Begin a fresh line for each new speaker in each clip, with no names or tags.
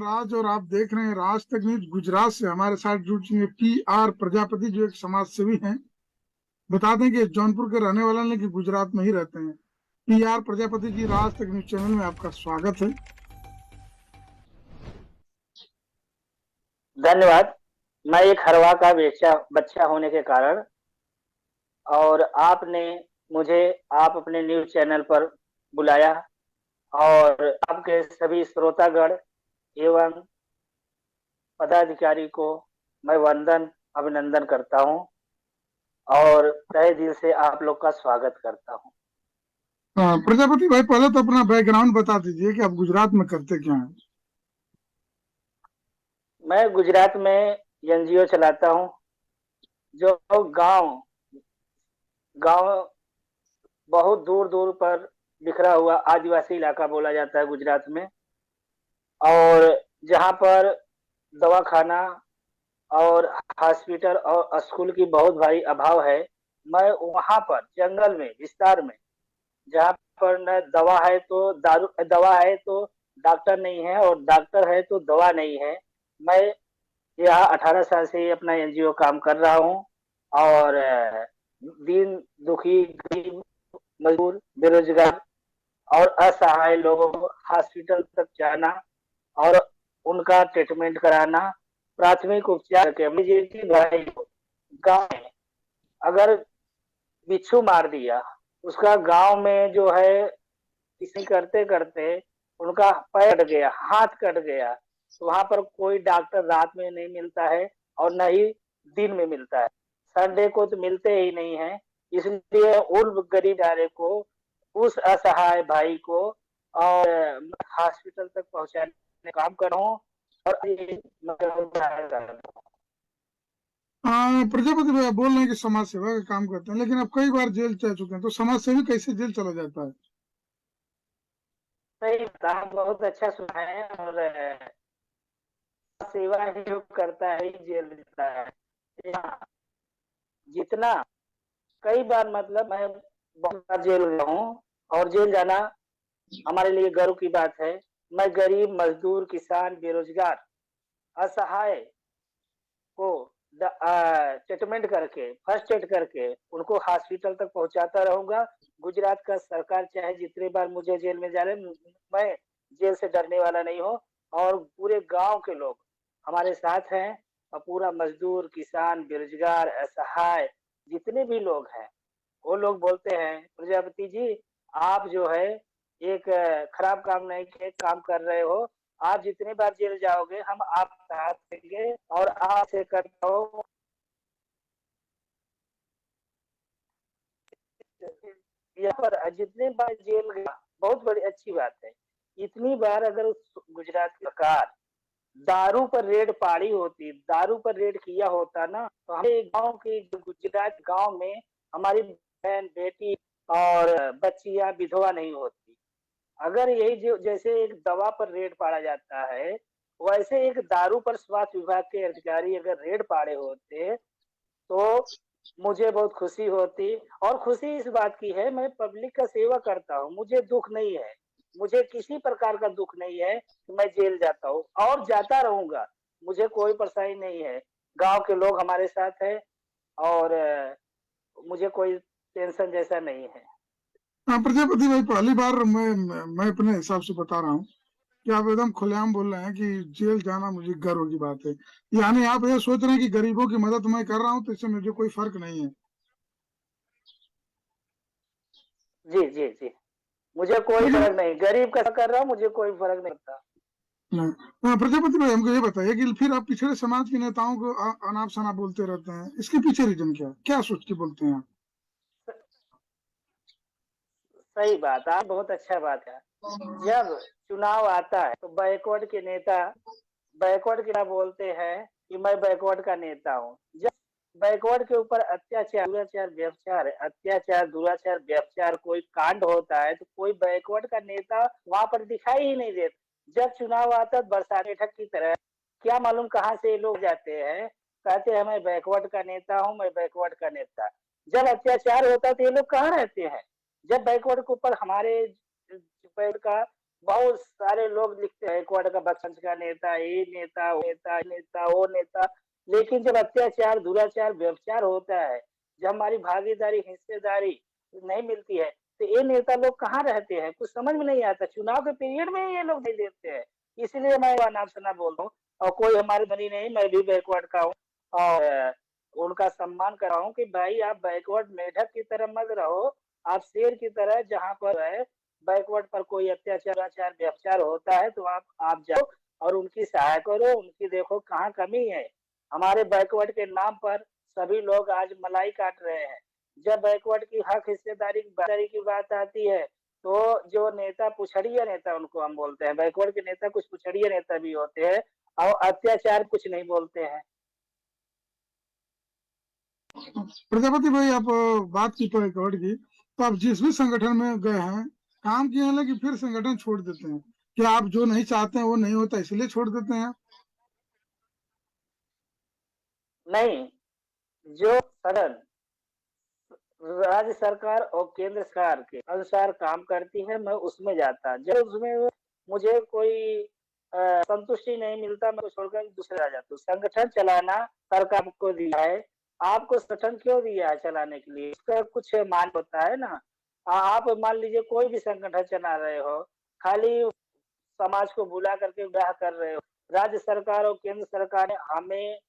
राज और आप देख रहे हैं राज तक न्यूज। गुजरात से हमारे साथ जुड़ चुके PR प्रजापति, जो एक समाज सेवी हैं। बता दें कि जौनपुर के रहने वाले हैं, लेकिन गुजरात में ही रहते हैं। PR प्रजापति जी, राज तक न्यूज चैनल में आपका स्वागत है।
धन्यवाद। मैं एक हरवा का बच्चा होने के कारण और आपने मुझे आप अपने न्यूज चैनल पर बुलाया और आपके सभी श्रोतागण एवं पदाधिकारी को मैं वंदन अभिनंदन करता हूं और तहे दिल से आप लोग का स्वागत करता हूं।
प्रजापति भाई, पहले तो अपना बैकग्राउंड बता दीजिए कि आप गुजरात में करते क्या हैं।
मैं गुजरात में NGO चलाता हूं, जो गांव गांव बहुत दूर दूर पर बिखरा हुआ आदिवासी इलाका बोला जाता है गुजरात में, और जहां पर दवाखाना और हॉस्पिटल और स्कूल की बहुत भारी अभाव है। मैं वहां पर जंगल में विस्तार में, जहां पर न दवा है तो डॉक्टर नहीं है और डॉक्टर है तो दवा नहीं है। मैं यहाँ 18 साल से अपना NGO काम कर रहा हूँ और दीन दुखी गरीब मजदूर बेरोजगार और असहाय लोगों को हॉस्पिटल तक जाना और उनका ट्रीटमेंट कराना, प्राथमिक उपचार के भाई गाँव में अगर बिच्छू मार दिया, उसका गांव में जो है किसी करते करते उनका पैर कट गया, हाथ कट गया, तो वहां पर कोई डॉक्टर रात में नहीं मिलता है और न ही दिन में मिलता है। संडे को तो मिलते ही नहीं है। इसलिए उन गरीब दारे को, उस असहाय भाई को और हॉस्पिटल तक पहुंचाने का काम कर रहा हूँ और
प्रजापति भाई, आप बोल रहे हैं कि समाज सेवा का काम करते हैं, लेकिन आप कई बार जेल जा चुके हैं, तो समाज सेवी कैसे जेल चला जाता है?
सही बता, बहुत अच्छा सुना है। और सेवा ही जो करता है ही जेल देता है। यहाँ जितना कई बार मतलब मैं बहुत बार जेल गया हूँ और जेल जाना हमारे लिए गर्व की बात है। मैं गरीब मजदूर किसान बेरोजगार असहाय को ट्रीटमेंट करके, फर्स्ट एड करके उनको हॉस्पिटल तक पहुंचाता रहूंगा। गुजरात का सरकार चाहे जितने बार मुझे जेल में जाने, मैं जेल से डरने वाला नहीं हूँ। और पूरे गांव के लोग हमारे साथ हैं और पूरा मजदूर किसान बेरोजगार असहाय जितने भी लोग हैं, वो लोग बोलते हैं प्रजापति जी, आप जो है एक खराब काम नहीं के काम कर रहे हो। आप जितनी बार जेल जाओगे हम आप साथ देंगे और आपसे करता हो। यहाँ पर जितने बार जेल गया बहुत बड़ी अच्छी बात है। इतनी बार अगर उस गुजरात की सरकार दारू पर रेड पाड़ी होती, दारू पर रेड किया होता ना, तो हमारे गांव के गुजरात गांव में हमारी बहन बेटी और बच्चियां विधवा नहीं होती। अगर यही जो जैसे एक दवा पर रेड पाड़ा जाता है, वैसे एक दारू पर स्वास्थ्य विभाग के अधिकारी अगर रेड पाड़े होते तो मुझे बहुत खुशी होती। और खुशी इस बात की है, मैं पब्लिक का सेवा करता हूँ, मुझे दुख नहीं है, मुझे किसी प्रकार का दुख नहीं है कि मैं जेल जाता हूँ और जाता रहूंगा। मुझे कोई परेशानी नहीं है, गांव के लोग हमारे साथ है और मुझे कोई टेंशन जैसा नहीं है।
हाँ प्रजापति भाई, पहली बार मैं अपने हिसाब से बता रहा हूँ कि आप एकदम खुलेआम बोल रहे हैं कि जेल जाना मुझे गर्व की बात है। यानी आप ये सोच रहे हैं कि गरीबों की मदद मैं कर रहा हूँ, तो इससे मुझे कोई फर्क नहीं है।
जी जी जी, मुझे कोई फर्क नहीं, गरीब का कर रहा हूँ, मुझे कोई फर्क नहीं पड़ता।
प्रजापति भाई, हमको ये बताइए कि फिर आप पिछड़े समाज के नेताओं को अनाप शनाप बोलते रहते हैं, इसके पीछे रीजन क्या सोच के बोलते हैं आप?
सही बात, आप बहुत अच्छा बात है। जब चुनाव आता है तो बैकवर्ड के नेता बैकवर्ड के बोलते हैं कि मैं बैकवर्ड का नेता हूँ। जब बैकवर्ड के ऊपर अत्याचार दुराचार व्यभिचार कोई कांड होता है तो कोई बैकवर्ड का नेता वहां पर दिखाई ही नहीं देता। जब चुनाव आता है बरसात बैठक की तरह, क्या मालूम कहाँ से लोग जाते हैं, कहते हैं मैं बैकवर्ड का नेता हूँ, मैं बैकवर्ड का नेता। जब अत्याचार होता है तो ये लोग कहाँ रहते हैं? जब बैकवर्ड के ऊपर हमारे बैकवर्ड का बहुत सारे लोग लिखते हैं बैकवर्ड का बख्शंश का नेता, ये नेता, वो नेता, ये नेता, वो नेता। लेकिन जब अत्याचार, दुराचार, व्यभिचार होता है, जब हमारी भागीदारी, हिस्सेदारी नहीं मिलती है, तो ये नेता लोग कहाँ रहते हैं? कुछ समझ में नहीं आता। चुनाव के पीरियड में ये लोग नहीं देते हैं। इसलिए मैं नाम सुना बोल रहा हूँ। और कोई हमारे धनी नहीं, मैं भी बैकवर्ड का हूँ। और उनका सम्मान कर रहा हूँ कि भाई आप बैकवर्ड मेढक की तरह मत रहो, आप शेर की तरह, जहाँ पर है बैकवर्ड पर कोई अत्याचार, आचार, व्यभिचार होता है, तो आप जाओ और उनकी सहायता करो, उनकी देखो कहाँ कमी है। हमारे बैकवर्ड के नाम पर सभी लोग आज मलाई काट रहे हैं। जब बैकवर्ड की हक, हिस्सेदारी की बात आती है, तो जो नेता, पुछड़िया नेता उनको हम बोलते हैं, बैकवर्ड के नेता कुछ पुछड़िया नेता भी होते हैं और अत्याचार कुछ नहीं बोलते हैं।
प्रजापति भाई, आप बात की तो रिकॉर्ड की, तो आप जिस भी संगठन में गए हैं, काम किए हैं, लेकिन फिर संगठन छोड़ देते हैं, क्या आप जो नहीं चाहते हैं वो नहीं होता इसलिए छोड़ देते हैं?
नहीं, जो सदन राज्य सरकार और केंद्र सरकार के अनुसार काम करती है, मैं उसमें जाता। जब उसमें मुझे कोई संतुष्टि नहीं मिलता, मैं छोड़कर दूसरे आ जाता हूँ। संगठन चलाना सरकार को दिया है, आपको संगठन क्यों दिया है चलाने के लिए? इसका कुछ मान होता है ना। आप मान लीजिए कोई भी संगठन चला रहे हो, खाली समाज को बुला करके ग्राह कर रहे हो। राज्य सरकार और केंद्र सरकार ने हमें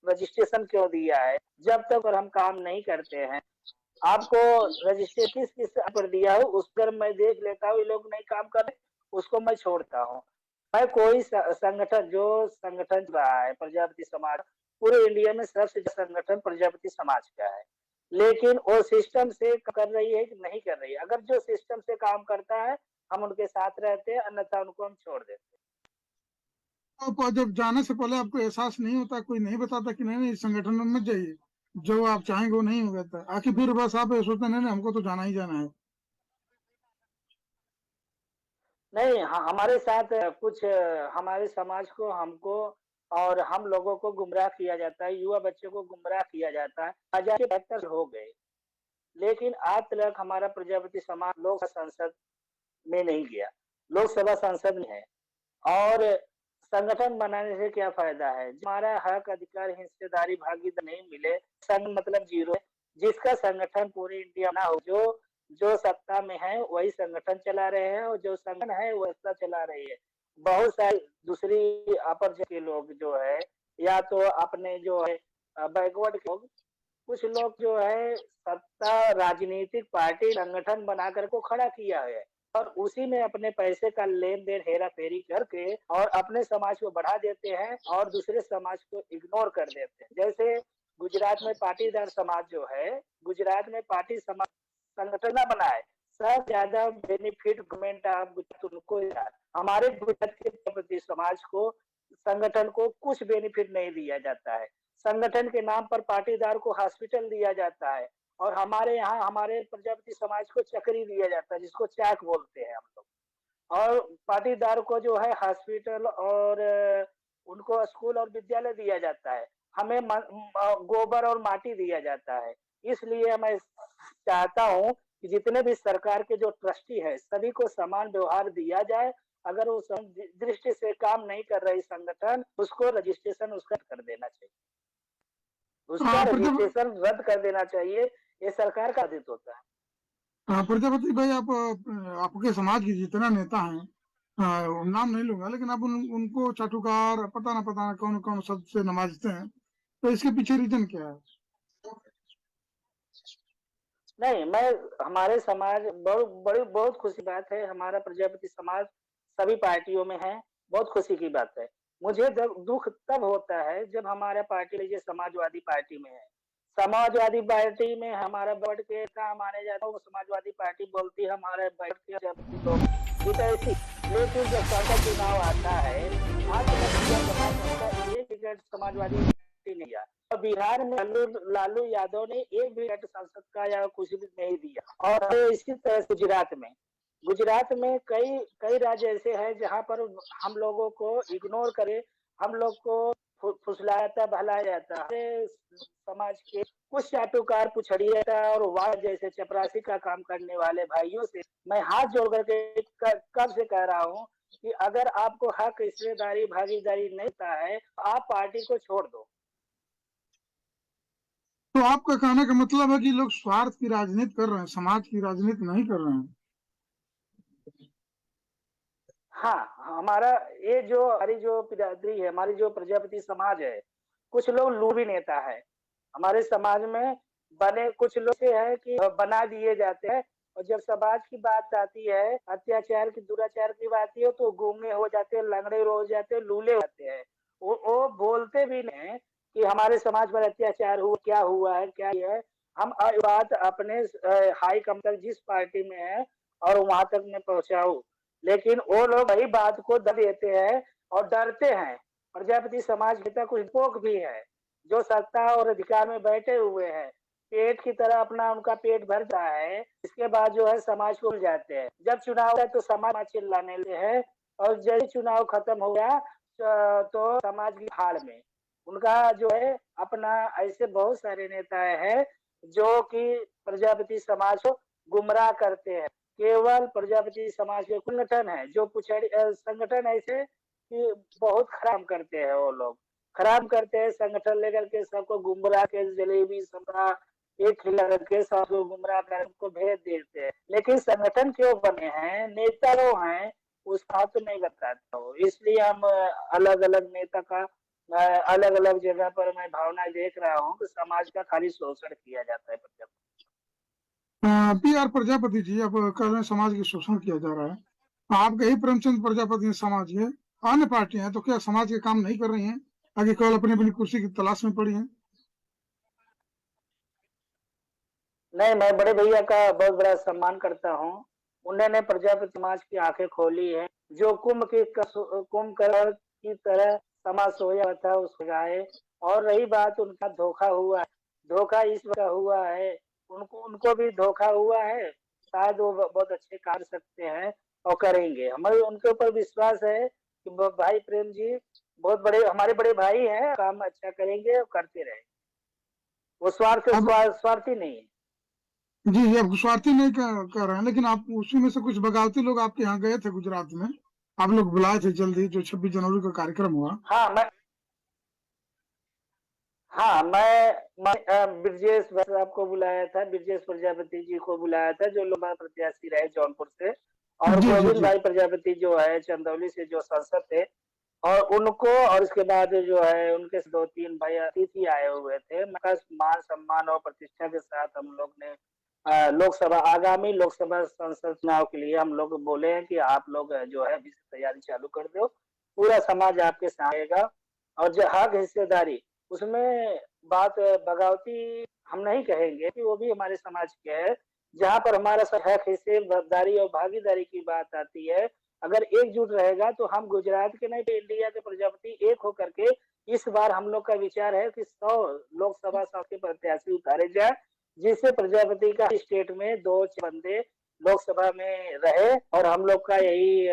रजिस्ट्रेशन क्यों दिया है? जब तक और हम काम नहीं करते हैं, आपको रजिस्ट्रेशन किस किस पर दिया हो, उस पर मैं देख लेता हूँ। ये लोग नहीं काम कर रहे, उसको मैं छोड़ता हूँ। मैं कोई संगठन, जो संगठन रहा है प्रजापति समाज, पूरे इंडिया में सबसे संगठन प्रजापति समाज का है। लेकिन वो सिस्टम से कर रही है कि नहीं कर रही है? अगर जो सिस्टम से काम करता है, हम उनके साथ रहते हैं, अन्यथा उनको हम छोड़ देते हैं।
तो जब जाने से पहले आपको एहसास नहीं होता, कोई नहीं बताता कि नहीं नहीं इस संगठन में मत जाइए, जो आप चाहेंगे वो नहीं होगा, था आखिर फिर बस आप ये सोचते नहीं नहीं हमको तो जाना ही जाना है?
नहीं, हमारे साथ कुछ हमारे समाज को, हमको और हम लोगों को गुमराह किया जाता है, युवा बच्चों को गुमराह किया जाता है। 1072 हो गए, लेकिन आज तक हमारा प्रजापति समाज लोक संसद में नहीं गया, लोकसभा संसद में है। और संगठन बनाने से क्या फायदा है? हमारा हक, अधिकार, हिस्सेदारी, भागीदारी नहीं मिले, संघ मतलब जीरो है। जिसका संगठन पूरे इंडिया ना हो, जो जो सत्ता में है वही संगठन चला रहे हैं, और जो संगठन है वो सत्ता चला रही है। बहुत सारे दूसरी अपर के लोग जो है, या तो अपने जो है बैकवर्ड के लोग, कुछ लोग जो है सत्ता, राजनीतिक पार्टी, संगठन बनाकर को खड़ा किया है, और उसी में अपने पैसे का लेन देन, हेरा फेरी करके और अपने समाज को बढ़ा देते हैं और दूसरे समाज को इग्नोर कर देते हैं। जैसे गुजरात में पाटीदार समाज जो है, गुजरात में पार्टी समाज संगठन ना बनाए, सब ज्यादा बेनिफिट गवर्नमेंट ऑफ गुजरात उनको, हमारे गुजरात के प्रति समाज को, संगठन को कुछ बेनिफिट नहीं दिया जाता है। संगठन के नाम पर पाटीदार को हॉस्पिटल दिया जाता है, और हमारे यहाँ हमारे प्रजापति समाज को चक्री दिया जाता है, जिसको चाक बोलते हैं हम लोग। और पाटीदार को जो है हॉस्पिटल और उनको स्कूल और विद्यालय दिया जाता है, हमें गोबर और माटी दिया जाता है। इसलिए मैं चाहता हूँ कि जितने भी सरकार के जो ट्रस्टी है, सभी को समान व्यवहार दिया जाए। अगर वो दृष्टि से काम नहीं कर रही संगठन, उसको रजिस्ट्रेशन उसका कर देना चाहिए, उसका
प्रजापति
रजिस्ट्रेशन रद्द कर देना चाहिए। ये सरकार का आदेश होता है।
प्रजापति भाई, आप आपके समाज के जितना नेता हैं, नाम नहीं लूंगा, लेकिन आप उनको चाटुकार, पता ना कौन कौन शब्द से नवाजते हैं, तो इसके पीछे रीजन क्या है?
नहीं, मैं हमारे समाज बहुत खुशी बात है, हमारा प्रजापति समाज सभी पार्टियों में है, बहुत खुशी की बात है। मुझे दुख तब होता है जब हमारा पार्टी, लीजिए समाजवादी पार्टी में है, समाजवादी पार्टी में हमारा बढ़ के काम आने जाता है, वो समाजवादी पार्टी बोलती है हमारे बढ़ के प्रजापति लोग जीत ऐसी। लेकिन जब संसद चुनाव आता है, आज तक एक टिकट समाजवादी पार्टी नहीं आया, और बिहार में लालू यादव ने एक भी संसद का या कुछ भी नहीं दिया। और इसी तरह गुजरात में कई कई राज्य ऐसे हैं जहां पर हम लोगों को इग्नोर करे, हम लोग को फुसलाया जाता, बहलाया जाता। हमारे समाज के कुछ चाटुकार, पुछड़िया और वाह जैसे चपरासी का काम करने वाले भाइयों से मैं हाथ जोड़ करके कब से कह रहा हूँ कि अगर आपको हक, हिस्सेदारी, भागीदारी नहीं होता है तो आप पार्टी को छोड़ दो।
तो आपका कहने का मतलब है कि लोग स्वार्थ की राजनीति कर रहे हैं, समाज की राजनीति नहीं कर रहे हैं।
हाँ, हमारा ये जो हमारी जो बिरादरी है, हमारी जो प्रजापति समाज है, कुछ लोग लूभी नेता है हमारे समाज में। बने कुछ लोग से है कि बना दिए जाते हैं, और जब समाज की बात आती है, अत्याचार की, दुराचार की बात आती है, तो गूंगे हो जाते हैं, लंगड़े हो जाते हैं, लूले हो जाते हैं। वो बोलते भी नहीं कि हमारे समाज पर अत्याचार हुआ, क्या हुआ है, क्या है। हम बात अपने हाई कम तक जिस पार्टी में है और वहां तक मैं पहुंचाऊं, लेकिन वो लोग वही बात को दब देते हैं और डरते हैं। प्रजापति समाज के कुछ लोग भी है जो सत्ता और अधिकार में बैठे हुए हैं, पेट की तरह अपना उनका पेट भर रहा है, इसके बाद जो है समाज को भूल जाते हैं। जब चुनाव होता है तो समाज चिल्लाने लगे हैं, और जैसे चुनाव खत्म हो गया तो समाज की हार में उनका जो है अपना। ऐसे बहुत सारे नेता हैं जो कि प्रजापति समाज को गुमराह करते हैं। केवल प्रजापति समाज के संगठन है जो संगठन ऐसे कि बहुत खराब करते हैं, वो लोग खराब करते हैं संगठन लेकर के, सबको गुमराह के जलेबी समरा एक खिला करके सबको गुमराह कर उनको भेज देते हैं। लेकिन संगठन क्यों बने हैं, नेता वो हैं, उसका तो नहीं बताता हो। इसलिए हम अलग अलग नेता का अलग अलग जगह पर मैं भावना देख रहा हूँ कि समाज का खाली शोषण किया जाता है।
पी आर प्रजापति जी, अब कह रहे हैं समाज की शोषण किया जा रहा है। आपके ही प्रेमचंद प्रजापति समाज के अन्य पार्टियां हैं, तो क्या समाज के काम नहीं कर रही हैं, आगे केवल अपनी अपनी कुर्सी की तलाश में पड़ी हैं?
नहीं, मैं बड़े भैया का बहुत बड़ा सम्मान करता हूँ। उन्होंने प्रजापति समाज की आंखें खोली है। जो कुंभकर्ण की तरह समाज सोया था उसको गाए। और रही बात उनका धोखा हुआ, धोखा इस का हुआ है, उनको उनको भी धोखा हुआ है। शायद वो बहुत अच्छे कर सकते हैं और करेंगे। हमें उनके ऊपर विश्वास है कि भाई प्रेम जी बहुत बड़े हमारे बड़े भाई हैं, काम अच्छा करेंगे और करते रहे। वो
अब
स्वार्थी नहीं है।
जी जी, अब स्वार्थी नहीं कह रहे हैं, लेकिन आप उसी में से कुछ बगावती लोग आपके यहाँ गए थे गुजरात में, आप लोग बुलाए थे जल्दी, जो 26 जनवरी का कार्यक्रम हुआ।
हाँ मैं हाँ मैं ब्रजेश साहब को बुलाया था, ब्रजेश प्रजापति जी को बुलाया था, जो लोकसभा प्रत्याशी रहे जौनपुर से, और
जी जी
गोविंद
जी।
भाई प्रजापति जो है चंदौली से जो सांसद थे, और उनको, और इसके बाद जो है उनके दो तीन भाई अतिथि आए हुए थे। मैं मान सम्मान और प्रतिष्ठा के साथ हम लोग ने लोकसभा, आगामी लोकसभा संसद चुनाव के लिए हम लोग बोले हैं कि आप लोग जो है अभी से तैयारी चालू कर दो, पूरा समाज आपके साथ आएगा। और जो हक, हिस्सेदारी, उसमें बात बगावती हम नहीं कहेंगे कि वो भी हमारे समाज के है। जहाँ पर हमारा हक, हिस्सेदारी और भागीदारी की बात आती है, अगर एकजुट रहेगा तो हम गुजरात के नहीं, इंडिया के प्रजापति एक होकर के, इस बार हम लोग का विचार है कि 100 लोकसभा के प्रत्याशी उतारे जाए, जिससे प्रजापति का स्टेट में 2 बंदे लोकसभा में रहे। और हम लोग का यही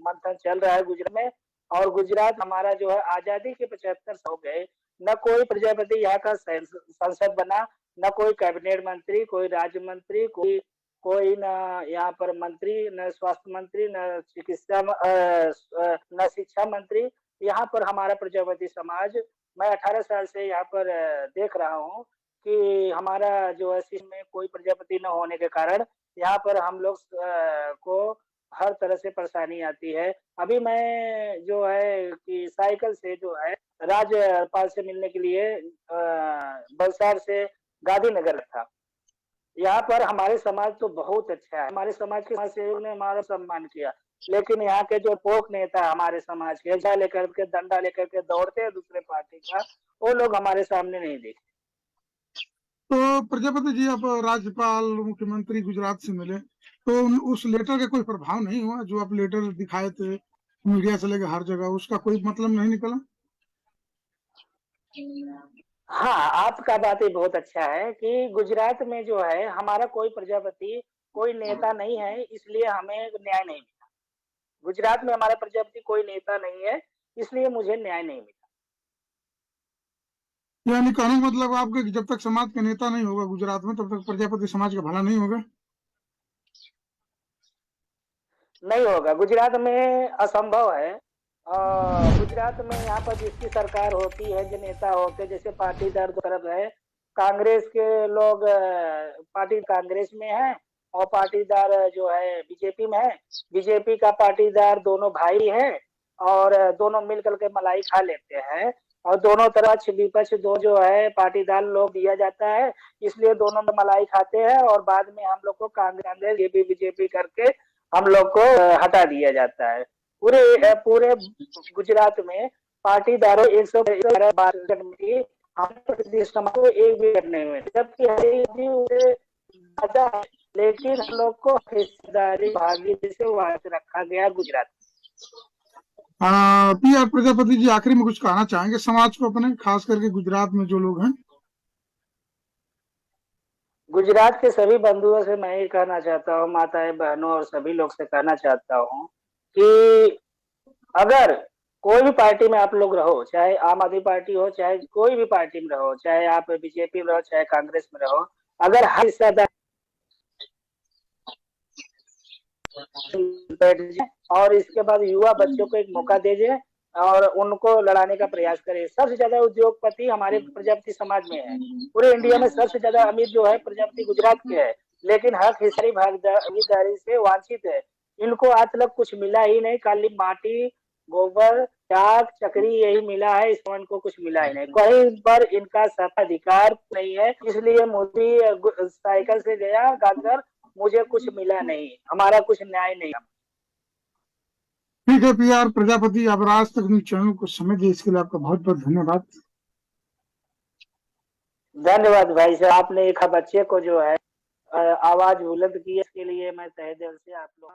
मंथन चल रहा है गुजरात में। और गुजरात हमारा जो है आजादी के 75 हो गए, न कोई प्रजापति यहाँ का संसद बना, न कोई कैबिनेट मंत्री, कोई राज्य मंत्री, कोई कोई न यहाँ पर मंत्री, न स्वास्थ्य मंत्री, न चिकित्सा, न शिक्षा मंत्री। यहाँ पर हमारा प्रजापति समाज, मैं 18 साल से यहाँ पर देख रहा हूँ कि हमारा जो है में कोई प्रजापति न होने के कारण यहाँ पर हम लोग को हर तरह से परेशानी आती है। अभी मैं जो है कि साइकिल से जो है राज्यपाल से मिलने के लिए वलसाड़ से गांधीनगर था। यहाँ पर हमारे समाज तो बहुत अच्छा है, हमारे समाज के समाज सेवक ने हमारा सम्मान किया। लेकिन यहाँ के जो पोक नेता हमारे समाज के, झंडा लेकर के, डंडा लेकर के दौड़ते हैं दूसरे पार्टी का, वो लोग हमारे सामने नहीं दिखते।
तो प्रजापति जी, आप राज्यपाल, मुख्यमंत्री गुजरात से मिले, तो उस लेटर का कोई प्रभाव नहीं हुआ? जो आप लेटर दिखाए थे मीडिया से लेकर हर जगह, उसका कोई मतलब नहीं निकला?
हाँ, आपका बात ये बहुत अच्छा है कि गुजरात में जो है हमारा कोई प्रजापति, कोई नेता नहीं है, इसलिए हमें न्याय नहीं मिला। गुजरात में हमारा प्रजापति कोई नेता नहीं है, इसलिए मुझे न्याय नहीं मिला।
यानी कहने का मतलब आपके कि जब तक समाज का नेता नहीं होगा गुजरात में तब तक प्रजापति समाज का भला नहीं होगा।
नहीं होगा, गुजरात में असंभव है। गुजरात में यहाँ पर जिसकी सरकार होती है, जो नेता होते हैं, जैसे पाटीदार दो तरफ है, कांग्रेस के लोग पार्टी कांग्रेस में है और पाटीदार जो है बीजेपी में है। बीजेपी का पाटीदार दोनों भाई है और दोनों मिलकर के मलाई खा लेते हैं और दोनों तरफ विपक्ष दो जो है पाटीदार लोग दिया जाता है, इसलिए दोनों में मलाई खाते हैं और बाद में हम लोग को कांग्रेस ये भी बीजेपी करके हम लोग को हटा दिया जाता है। पूरे पूरे गुजरात में पाटीदारों 112 में आंध्र प्रदेश को एक भी नहीं हुए, जबकि हरियाणा उसे ज्यादा है, लेकिन हम लोग को हिस्सेदारी भागीदारी से वहां से रखा गया गुजरात।
पी आर प्रजापति जी आखिरी में कुछ कहना चाहेंगे समाज को अपने, खास करके गुजरात में जो लोग हैं?
गुजरात के सभी बंधुओं से मैं ये कहना चाहता हूँ, माताएं बहनों और सभी लोग से कहना चाहता हूँ कि अगर कोई भी पार्टी में आप लोग रहो, चाहे आम आदमी पार्टी हो, चाहे कोई भी पार्टी में रहो, चाहे आप बीजेपी में रहो, चाहे कांग्रेस में रहो, अगर हर हिस्सेदार बैठ जाए और इसके बाद युवा बच्चों को एक मौका दे जाए और उनको लड़ाने का प्रयास करे। सबसे ज्यादा उद्योगपति हमारे प्रजापति समाज में है। पूरे इंडिया में सबसे ज्यादा अमीर जो है प्रजापति गुजरात के है, लेकिन हक हिस्सेदारी भागीदारी से वांछित है। इनको आज तक कुछ मिला ही नहीं, खाली माटी, गोबर, चाक चक्री यही मिला है, इसमें इनको कुछ मिला ही नहीं। कहीं पर इनका सत्ताधिकार नहीं है, इसलिए मोदी साइकिल से गया गाकर, मुझे कुछ मिला नहीं, हमारा कुछ न्याय नहीं।
ठीक है पी आर प्रजापति, आप आज तक न्यूज चैनल को समय दिए इसके लिए आपका बहुत बहुत धन्यवाद।
धन्यवाद भाई साहब, आपने एक बच्चे को जो है आवाज बुलंद की, इसके लिए मैं तहे दिल से आप लोग